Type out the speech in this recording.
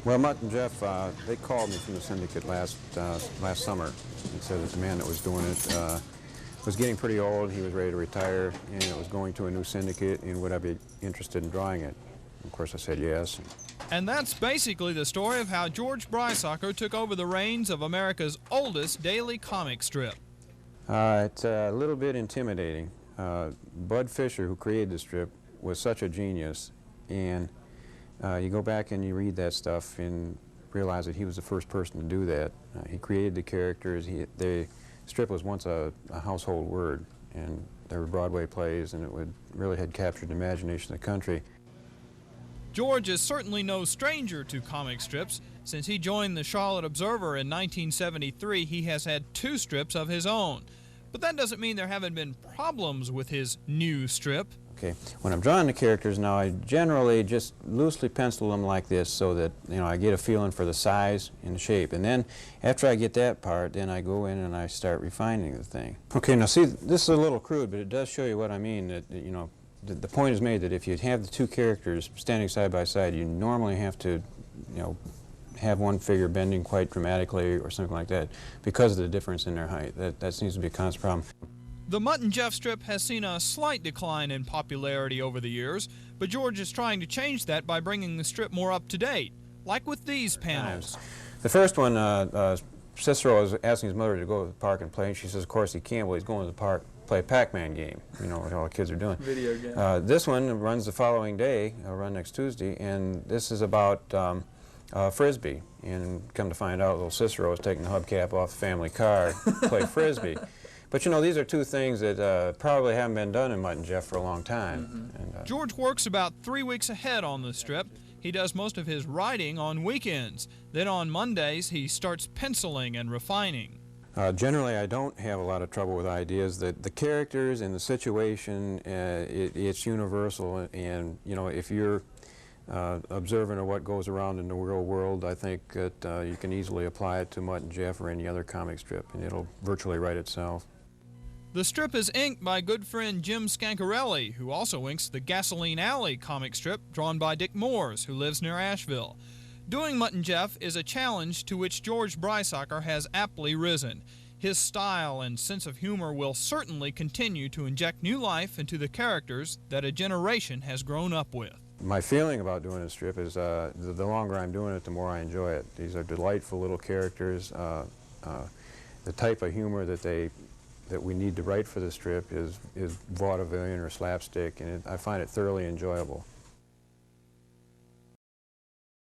Well, Mutt and Jeff, they called me from the syndicate last summer and said that the man that was doing it was getting pretty old. He was ready to retire, and it was going to a new syndicate, and would I be interested in drawing it? Of course, I said yes. And that's basically the story of how George Brysacker took over the reins of America's oldest daily comic strip. It's a little bit intimidating. Bud Fisher, who created the strip, was such a genius, and you go back and you read that stuff and realize that he was the first person to do that. He created the characters. The strip was once a household word, and there were Broadway plays, and it really had captured the imagination of the country. George is certainly no stranger to comic strips. Since he joined the Charlotte Observer in 1973, he has had 2 strips of his own. But that doesn't mean there haven't been problems with his new strip. Okay, when I'm drawing the characters now, I generally just loosely pencil them like this so that, you know, I get a feeling for the size and the shape. And then after I get that part, then I go in and I start refining the thing. Okay, now see, this is a little crude, but it does show you what I mean. That, you know, the point is made that if you have the 2 characters standing side by side, you normally have to, you know, have one figure bending quite dramatically or something like that because of the difference in their height. That seems to be a constant problem. The Mutt and Jeff strip has seen a slight decline in popularity over the years, but George is trying to change that by bringing the strip more up to date, like with these panels. The first one, Cicero was asking his mother to go to the park and play, and she says, of course he can't. Well, he's going to the park to play a Pac-Man game, you know, what all the kids are doing. Video game. This one runs the following day, run next Tuesday, and this is about Frisbee. And come to find out, little Cicero is taking the hubcap off the family car to play Frisbee. But you know, these are 2 things that probably haven't been done in Mutt and Jeff for a long time. And, George works about 3 weeks ahead on the strip. He does most of his writing on weekends. Then on Mondays, he starts penciling and refining. Generally, I don't have a lot of trouble with ideas. The characters and the situation, it's universal. And you know, if you're observant of what goes around in the real world, I think that you can easily apply it to Mutt and Jeff or any other comic strip, and it'll virtually write itself. The strip is inked by good friend Jim Scancarelli, who also inks the Gasoline Alley comic strip drawn by Dick Moores, who lives near Asheville. Doing Mutt and Jeff is a challenge to which George Brysacker has aptly risen. His style and sense of humor will certainly continue to inject new life into the characters that a generation has grown up with. My feeling about doing a strip is the longer I'm doing it, the more I enjoy it. These are delightful little characters. The type of humor that we need to write for the strip is vaudevillian or slapstick, and I find it thoroughly enjoyable.